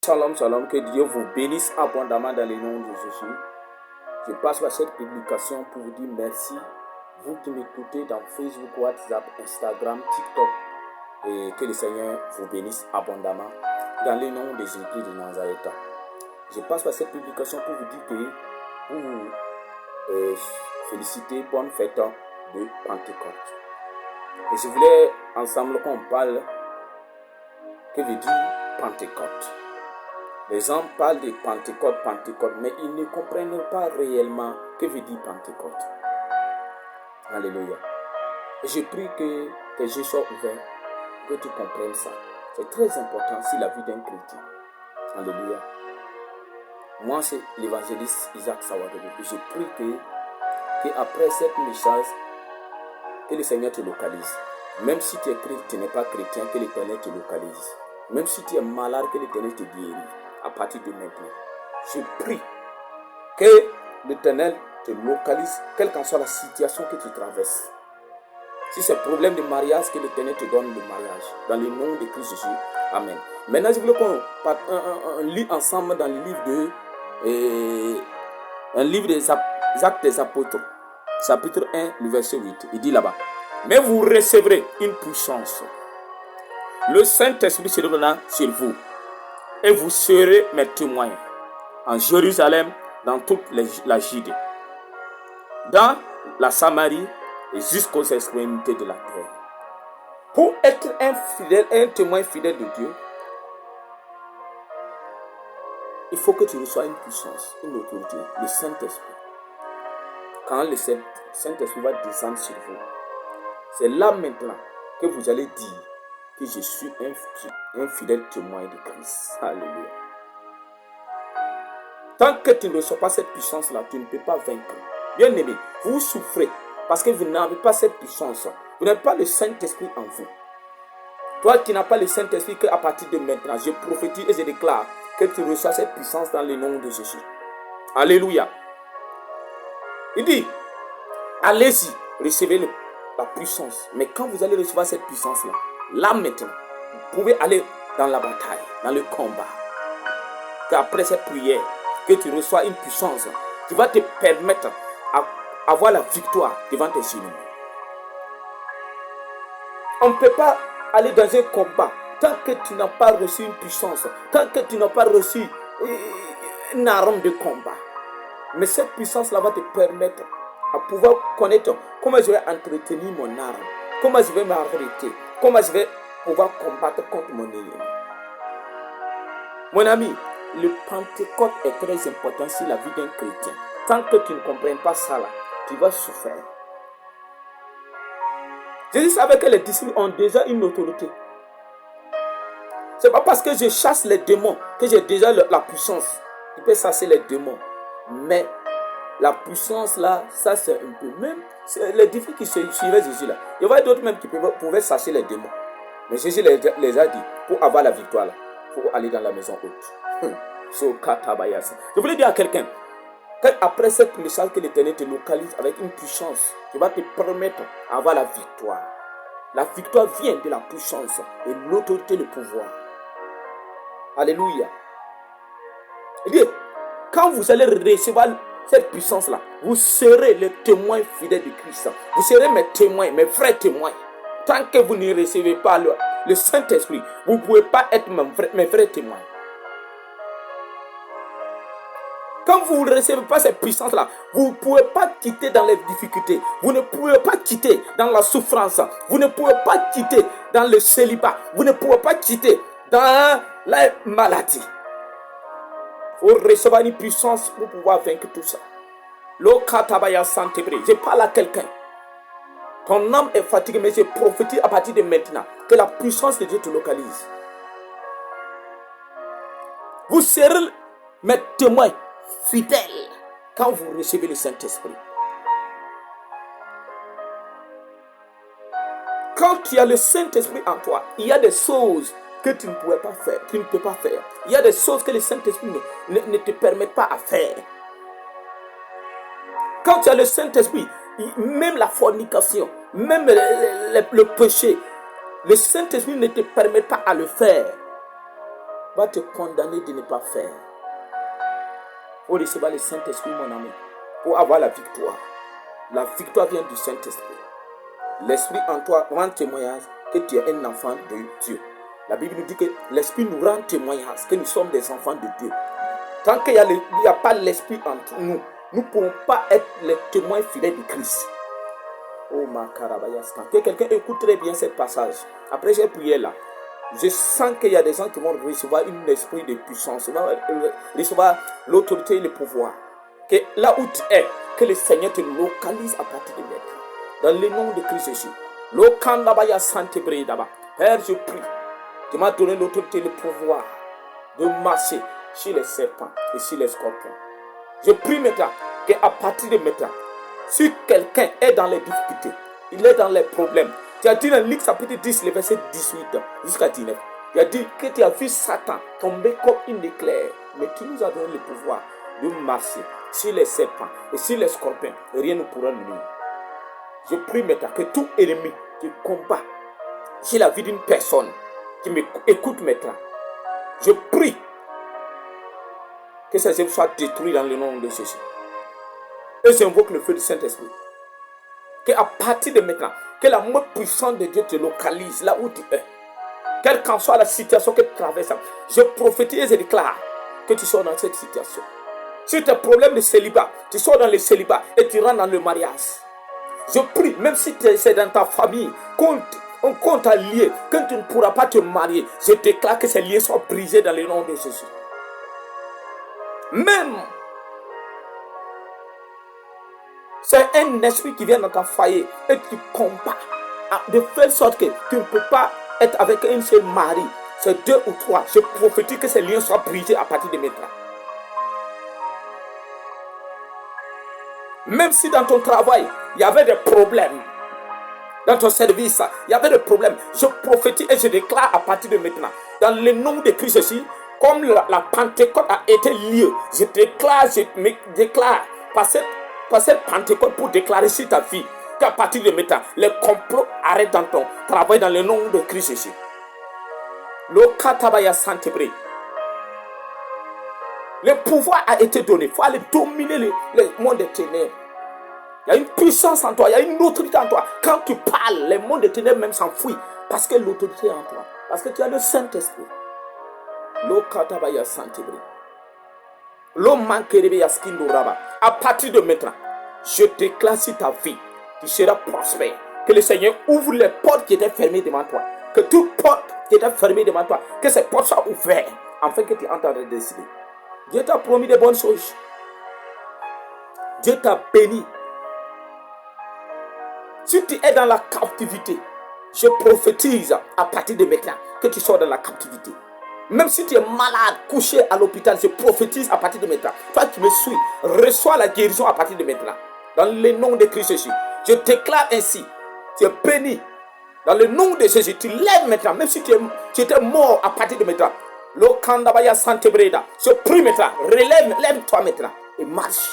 Shalom, shalom, que Dieu vous bénisse abondamment dans le nom de Jésus. Je passe par cette publication pour vous dire merci, vous qui m'écoutez dans Facebook, WhatsApp, Instagram, TikTok, et que le Seigneur vous bénisse abondamment dans le nom de Jésus de Nazareth. Je passe par cette publication pour vous dire que vous félicitez, bonne fête de Pentecôte. Et je voulais ensemble qu'on parle, que veut dire Pentecôte. Les gens parlent de Pentecôte, mais ils ne comprennent pas réellement que veut dire Pentecôte. Alléluia. Et je prie que tes yeux soient ouverts, que tu comprennes ça. C'est très important sur la vie d'un chrétien. Alléluia. Moi, c'est l'évangéliste Isaac Sawadebe. Et je prie que après cette message, que le Seigneur te localise. Même si tu es chrétien, tu n'es pas chrétien, que l'Éternel te localise. Même si tu es malade, que l'Éternel te guérit. À partir de maintenant, je prie que l'Éternel te localise, quelle qu'en soit la situation que tu traverses. Si c'est problème de mariage, que l'Éternel te donne le mariage. Dans le nom de Christ Jésus. Amen. Maintenant, je voulais qu'on lit ensemble dans le livre des Actes des Apôtres, chapitre 1, le verset 8. Il dit là-bas: mais vous recevrez une puissance. Le Saint-Esprit se donnera sur vous. Et vous serez mes témoins en Jérusalem, dans toute la Judée, dans la Samarie et jusqu'aux extrémités de la terre. Pour être un témoin fidèle de Dieu, il faut que tu reçoives une puissance, une autorité, le Saint-Esprit. Quand le Saint-Esprit va descendre sur vous, c'est là maintenant que vous allez dire que je suis un fidèle témoin de Christ. Alléluia. Tant que tu ne reçois pas cette puissance-là, tu ne peux pas vaincre. Bien aimé, vous souffrez parce que vous n'avez pas cette puissance. Vous n'avez pas le Saint-Esprit en vous. Toi qui n'as pas le Saint-Esprit, qu'à partir de maintenant, je prophétise et je déclare que tu reçois cette puissance dans le nom de Jésus. Alléluia. Il dit, allez-y, recevez la puissance. Mais quand vous allez recevoir cette puissance-là, là maintenant, vous pouvez aller dans la bataille, dans le combat. Qu'après cette prière, que tu reçois une puissance qui va te permettre d'avoir la victoire devant tes ennemis. On ne peut pas aller dans un combat tant que tu n'as pas reçu une puissance, tant que tu n'as pas reçu une arme de combat. Mais cette puissance-là va te permettre à pouvoir connaître comment je vais entretenir mon arme, comment je vais m'arrêter, comment je vais pouvoir combattre contre mon ennemi. Mon ami, le Pentecôte est très important sur la vie d'un chrétien. Tant que tu ne comprends pas ça là, tu vas souffrir. Jésus savait que les disciples ont déjà une autorité. Ce n'est pas parce que je chasse les démons que j'ai déjà la puissance. Tu peux chasser les démons. Mais la puissance là, ça c'est un peu même. Les disciples qui suivaient Jésus là, il y avait d'autres même qui pouvaient chasser les démons. Mais Jésus les a dit, pour avoir la victoire là, il faut aller dans la maison haute. Je voulais dire à quelqu'un, qu'après cette puissance que l'Éternel te localise avec une puissance qui va te permettre d'avoir la victoire. La victoire vient de la puissance et l'autorité, le pouvoir. Alléluia. Il dit, quand vous allez recevoir cette puissance-là, vous serez le témoin fidèle de Christ. Vous serez mes témoins, mes vrais témoins. Tant que vous ne recevez pas le Saint-Esprit, vous ne pouvez pas être mes vrais témoins. Quand vous ne recevez pas cette puissance-là, vous ne pouvez pas quitter dans les difficultés. Vous ne pouvez pas quitter dans la souffrance. Vous ne pouvez pas quitter dans le célibat. Vous ne pouvez pas quitter dans la maladie. Il faut recevoir une puissance pour pouvoir vaincre tout ça. Je parle à quelqu'un. Ton âme est fatiguée, mais je prophétise à partir de maintenant que la puissance de Dieu te localise. Vous serez mes témoins fidèles quand vous recevez le Saint-Esprit. Quand tu as le Saint-Esprit en toi, il y a des choses que tu ne pouvais pas faire, tu ne peux pas faire. Il y a des choses que le Saint-Esprit ne te permet pas à faire. Quand tu as le Saint-Esprit, même la fornication, même le péché, le Saint-Esprit ne te permet pas à le faire. va te condamner de ne pas faire. Il faut recevoir le Saint-Esprit, mon ami, pour avoir la victoire. La victoire vient du Saint-Esprit. L'Esprit en toi rend témoignage que tu es un enfant de Dieu. La Bible nous dit que l'Esprit nous rend témoignage que nous sommes des enfants de Dieu. Tant qu'il n'y a pas l'Esprit entre nous, nous ne pourrons pas être les témoins fidèles de Christ. Oh ma carabayas. Que quelqu'un écoute très bien ce passage. Après j'ai prié là. Je sens qu'il y a des gens qui vont recevoir un esprit de puissance, recevoir l'autorité et le pouvoir. Que là où tu es, que le Seigneur te localise à partir de maintenant. Dans le nom de Christ Jésus. Père, je prie. Tu m'as donné l'autorité et le pouvoir de marcher sur les serpents et sur les scorpions. Je prie maintenant qu'à partir de maintenant, si quelqu'un est dans les difficultés, il est dans les problèmes, tu as dit dans Luc chapitre 10, le verset 18 jusqu'à 19, il a dit que tu as vu Satan tomber comme une éclair, mais tu nous as donné le pouvoir de marcher sur les serpents et sur les scorpions, et rien ne pourra nous nuire. Je prie maintenant que tout ennemi qui combat sur la vie d'une personne qui m'écoute maintenant, je prie que ces œuvres soient détruites dans le nom de Jésus. Et j'invoque le feu du Saint-Esprit. Qu'à partir de maintenant, que la main puissante de Dieu te localise là où tu es. Quelle qu'en soit la situation que tu traverses, je prophétise et je déclare que tu sors dans cette situation. Si tu as un problème de célibat, tu sors dans le célibat et tu rentres dans le mariage. Je prie, même si c'est dans ta famille, on compte à lier, quand tu ne pourras pas te marier, je déclare que ces liens soient brisés dans le nom de Jésus. Même, c'est un esprit qui vient dans ton foyer et tu combats de faire sorte que tu ne peux pas être avec un seul mari. C'est 2 ou 3. Je prophétise que ces liens soient brisés à partir de maintenant. Même si dans ton travail, il y avait des problèmes, dans ton service, il y avait des problèmes, je prophétise et je déclare à partir de maintenant, dans le nom de Christ Jésus, comme la Pentecôte a été liée, je déclare par cette Pentecôte pour déclarer sur ta vie qu'à partir de maintenant, les complots arrêtent dans ton travail dans le nom de Christ Jésus. Le pouvoir a été donné. Il faut aller dominer le monde des ténèbres. Il y a une puissance en toi, il y a une autorité en toi. Quand tu parles, le monde des ténèbres même s'enfuit. Parce que l'autorité est en toi. Parce que tu as le Saint-Esprit. À partir de maintenant, je déclare sur ta vie, tu seras prospère. Que le Seigneur ouvre les portes qui étaient fermées devant toi. Que toute porte qui était fermée devant toi, que ces portes soient ouvertes, afin que tu entres dans le décider. Dieu t'a promis de bonnes choses. Dieu t'a béni. Si tu es dans la captivité, je prophétise à partir de maintenant que tu sors de la captivité. Même si tu es malade, couché à l'hôpital, je prophétise à partir de maintenant. Toi qui me suis, reçois la guérison à partir de maintenant. Dans le nom de Christ Jésus, je déclare ainsi, tu es béni. Dans le nom de Jésus, tu lèves maintenant, même si tu étais mort à partir de maintenant. Je prie maintenant, lève-toi maintenant et marche.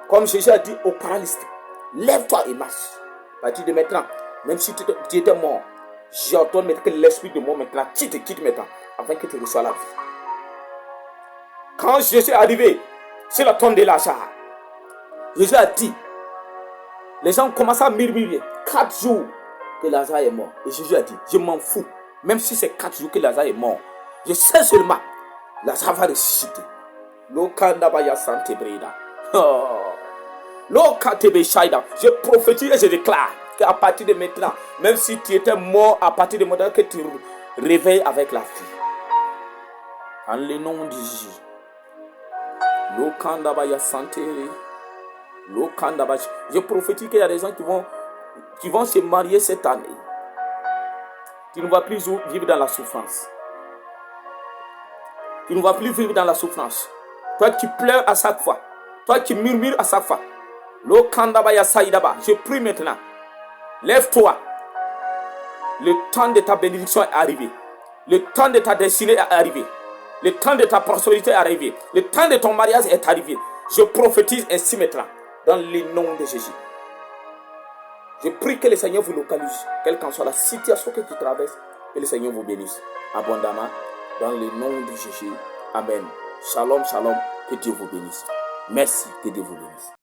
Comme Jésus a dit au paralysé, lève-toi et marche. À partir de maintenant, même si tu étais mort, j'ordonne maintenant que l'esprit de mort maintenant te quitte maintenant, afin que tu reçoives la vie. Quand Jésus est arrivé sur la tombe de Lazare, Jésus a dit, les gens commencent à murmurer, 4 jours que Lazare est mort. Et Jésus a dit, je m'en fous. Même si c'est 4 jours que Lazare est mort, je sais seulement, Lazare va ressusciter. Je prophétise et je déclare qu'à partir de maintenant, même si tu étais mort, à partir de maintenant que tu réveilles avec la vie. En le nom de Jésus. Je prophétise qu'il y a des gens qui vont se marier cette année. Tu ne vas plus vivre dans la souffrance. Tu ne vas plus vivre dans la souffrance. Toi qui pleures à chaque fois. Toi qui murmures à chaque fois. Je prie maintenant. Lève-toi. Le temps de ta bénédiction est arrivé. Le temps de ta destinée est arrivé. Le temps de ta prospérité est arrivé. Le temps de ton mariage est arrivé. Je prophétise ainsi maintenant. Dans le nom de Jésus. Je prie que le Seigneur vous localise. Quelle qu'en soit la situation que tu traverses. Que le Seigneur vous bénisse abondamment dans le nom de Jésus. Amen. Shalom, shalom. Que Dieu vous bénisse. Merci. Que Dieu vous bénisse.